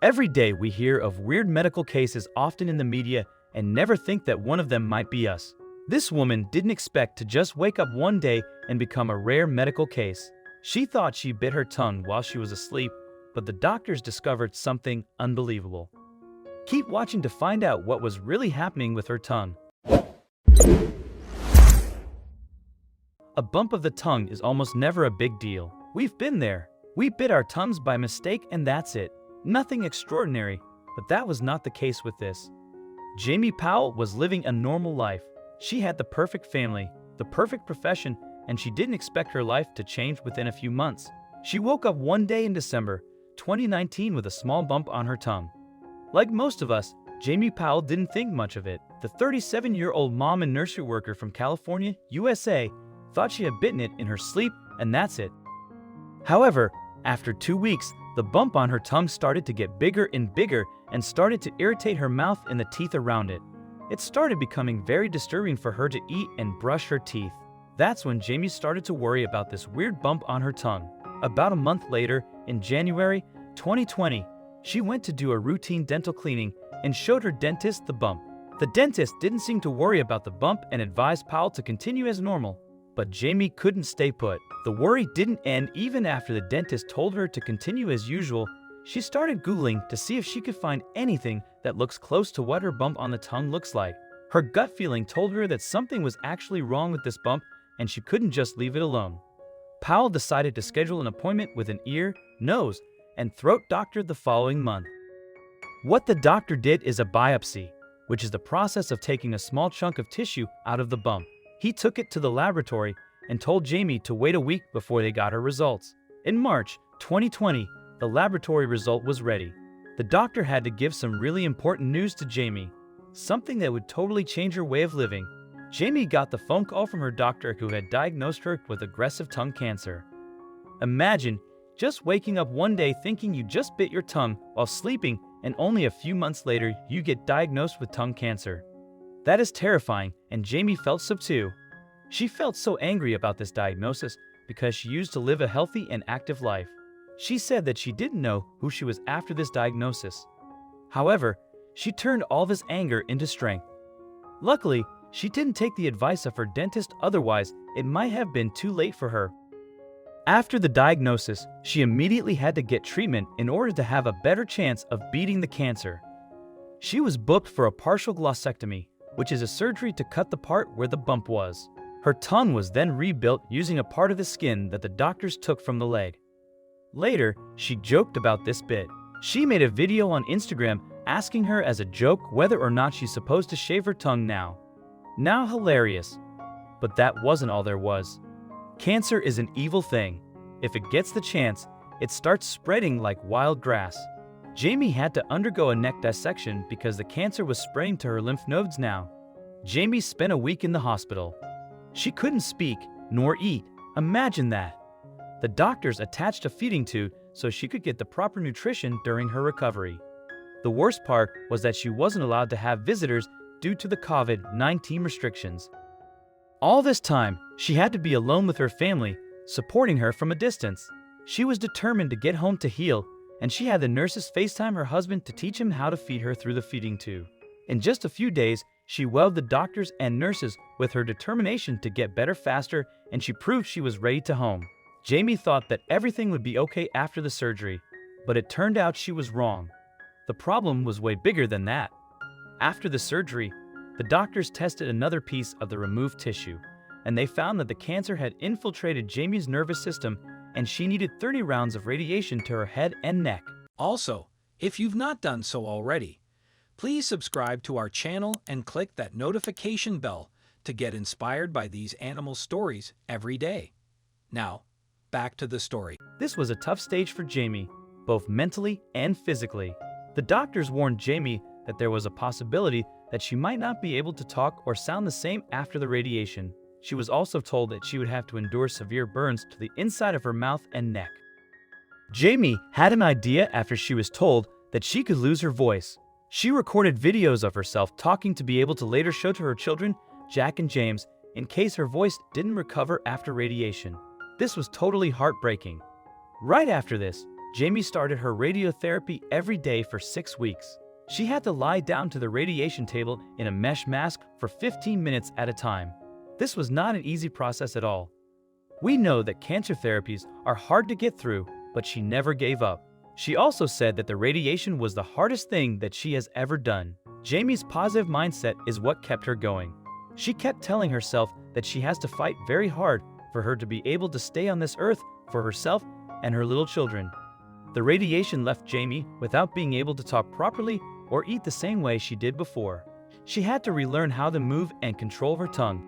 Every day we hear of weird medical cases, often in the media, and never think that one of them might be us. This woman didn't expect to just wake up one day and become a rare medical case. She thought she bit her tongue while she was asleep, but the doctors discovered something unbelievable. Keep watching to find out what was really happening with her tongue. A bump of the tongue is almost never a big deal. We've been there. We bit our tongues by mistake and that's it. Nothing extraordinary, but that was not the case with this. Jamie Powell was living a normal life. She had the perfect family, the perfect profession, and she didn't expect her life to change within a few months. She woke up one day in December 2019 with a small bump on her tongue. Like most of us, Jamie Powell didn't think much of it. The 37-year-old mom and nursery worker from California, USA, thought she had bitten it in her sleep, and that's it. However, after 2 weeks, the bump on her tongue started to get bigger and bigger and started to irritate her mouth and the teeth around it. It started becoming very disturbing for her to eat and brush her teeth. That's when Jamie started to worry about this weird bump on her tongue. About a month later, in January 2020, she went to do a routine dental cleaning and showed her dentist the bump. The dentist didn't seem to worry about the bump and advised Powell to continue as normal. But Jamie couldn't stay put. The worry didn't end even after the dentist told her to continue as usual. She started Googling to see if she could find anything that looks close to what her bump on the tongue looks like. Her gut feeling told her that something was actually wrong with this bump and she couldn't just leave it alone. Powell decided to schedule an appointment with an ear, nose, and throat doctor the following month. What the doctor did is a biopsy, which is the process of taking a small chunk of tissue out of the bump. He took it to the laboratory and told Jamie to wait a week before they got her results. In March 2020, the laboratory result was ready. The doctor had to give some really important news to Jamie, something that would totally change her way of living. Jamie got the phone call from her doctor who had diagnosed her with aggressive tongue cancer. Imagine just waking up one day thinking you just bit your tongue while sleeping and only a few months later you get diagnosed with tongue cancer. That is terrifying, and Jamie felt so too. She felt so angry about this diagnosis because she used to live a healthy and active life. She said that she didn't know who she was after this diagnosis. However, she turned all this anger into strength. Luckily, she didn't take the advice of her dentist, otherwise it might have been too late for her. After the diagnosis, she immediately had to get treatment in order to have a better chance of beating the cancer. She was booked for a partial glossectomy, which is a surgery to cut the part where the bump was. Her tongue was then rebuilt using a part of the skin that the doctors took from the leg. Later, she joked about this bit. She made a video on Instagram asking her as a joke whether or not she's supposed to shave her tongue now. Now hilarious. But that wasn't all there was. Cancer is an evil thing. If it gets the chance, it starts spreading like wild grass. Jamie had to undergo a neck dissection because the cancer was spreading to her lymph nodes now. Jamie spent a week in the hospital. She couldn't speak nor eat. Imagine that. The doctors attached a feeding tube so she could get the proper nutrition during her recovery. The worst part was that she wasn't allowed to have visitors due to the COVID-19 restrictions. All this time, she had to be alone with her family, supporting her from a distance. She was determined to get home to heal, and she had the nurses FaceTime her husband to teach him how to feed her through the feeding tube. In just a few days, she wowed the doctors and nurses with her determination to get better faster, and she proved she was ready to home. Jamie thought that everything would be okay after the surgery, but it turned out she was wrong. The problem was way bigger than that. After the surgery, the doctors tested another piece of the removed tissue, and they found that the cancer had infiltrated Jamie's nervous system and she needed 30 rounds of radiation to her head and neck. Also, if you've not done so already, please subscribe to our channel and click that notification bell to get inspired by these animal stories every day. Now, back to the story. This was a tough stage for Jamie, both mentally and physically. The doctors warned Jamie that there was a possibility that she might not be able to talk or sound the same after the radiation. She was also told that she would have to endure severe burns to the inside of her mouth and neck. Jamie had an idea after she was told that she could lose her voice. She recorded videos of herself talking to be able to later show to her children, Jack and James, in case her voice didn't recover after radiation. This was totally heartbreaking. Right after this, Jamie started her radiotherapy every day for 6 weeks. She had to lie down to the radiation table in a mesh mask for 15 minutes at a time. This was not an easy process at all. We know that cancer therapies are hard to get through, but she never gave up. She also said that the radiation was the hardest thing that she has ever done. Jamie's positive mindset is what kept her going. She kept telling herself that she has to fight very hard for her to be able to stay on this earth for herself and her little children. The radiation left Jamie without being able to talk properly or eat the same way she did before. She had to relearn how to move and control her tongue.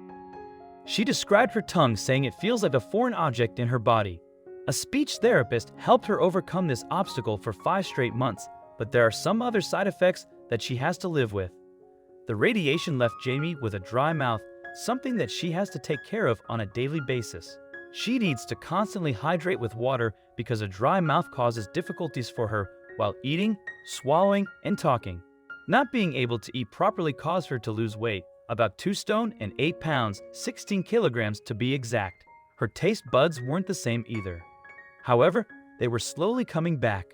She described her tongue, saying it feels like a foreign object in her body. A speech therapist helped her overcome this obstacle for 5 straight months, but there are some other side effects that she has to live with. The radiation left Jamie with a dry mouth, something that she has to take care of on a daily basis. She needs to constantly hydrate with water because a dry mouth causes difficulties for her while eating, swallowing, and talking. Not being able to eat properly caused her to lose weight, about 2 stone and 8 pounds, 16 kilograms to be exact. Her taste buds weren't the same either. However, they were slowly coming back.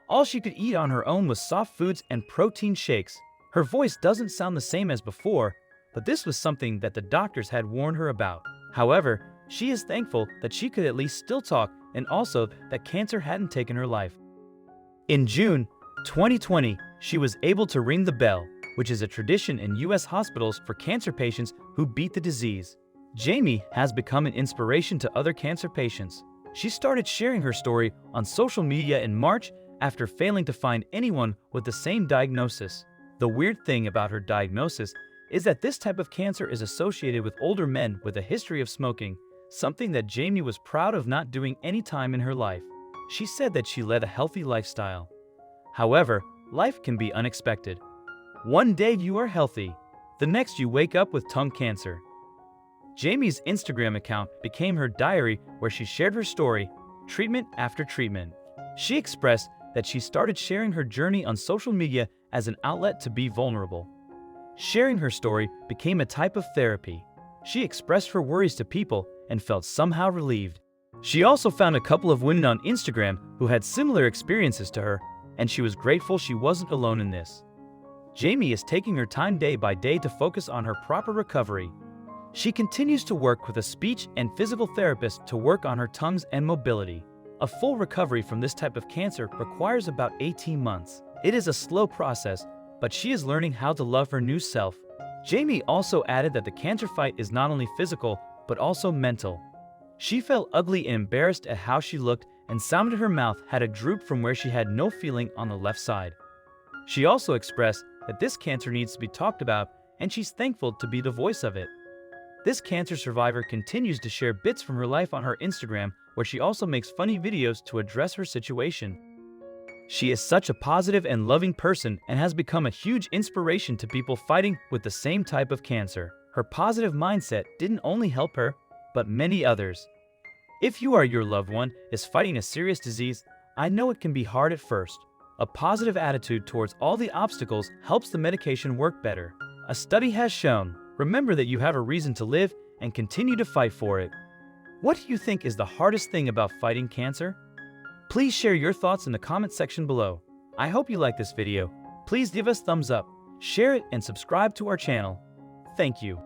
All she could eat on her own was soft foods and protein shakes. Her voice doesn't sound the same as before, but this was something that the doctors had warned her about. However, she is thankful that she could at least still talk and also that cancer hadn't taken her life. In June 2020, she was able to ring the bell, which is a tradition in U.S. hospitals for cancer patients who beat the disease. Jamie has become an inspiration to other cancer patients. She started sharing her story on social media in March after failing to find anyone with the same diagnosis. The weird thing about her diagnosis is that this type of cancer is associated with older men with a history of smoking, something that Jamie was proud of not doing any time in her life. She said that she led a healthy lifestyle. However, life can be unexpected. One day you are healthy, the next you wake up with tongue cancer. Jamie's Instagram account became her diary where she shared her story, treatment after treatment. She expressed that she started sharing her journey on social media as an outlet to be vulnerable. Sharing her story became a type of therapy. She expressed her worries to people and felt somehow relieved. She also found a couple of women on Instagram who had similar experiences to her, and she was grateful she wasn't alone in this. Jamie is taking her time day by day to focus on her proper recovery. She continues to work with a speech and physical therapist to work on her tongues and mobility. A full recovery from this type of cancer requires about 18 months. It is a slow process, but she is learning how to love her new self. Jamie also added that the cancer fight is not only physical, but also mental. She felt ugly and embarrassed at how she looked and sounded her mouth had a droop from where she had no feeling on the left side. She also expressed that this cancer needs to be talked about and she's thankful to be the voice of it. This cancer survivor continues to share bits from her life on her Instagram, where she also makes funny videos to address her situation. She is such a positive and loving person and has become a huge inspiration to people fighting with the same type of cancer. Her positive mindset didn't only help her, but many others. If you or your loved one is fighting a serious disease, I know it can be hard at first. A positive attitude towards all the obstacles helps the medication work better. A study has shown, remember that you have a reason to live and continue to fight for it. What do you think is the hardest thing about fighting cancer? Please share your thoughts in the comment section below. I hope you like this video. Please give us thumbs up, share it, and subscribe to our channel. Thank you.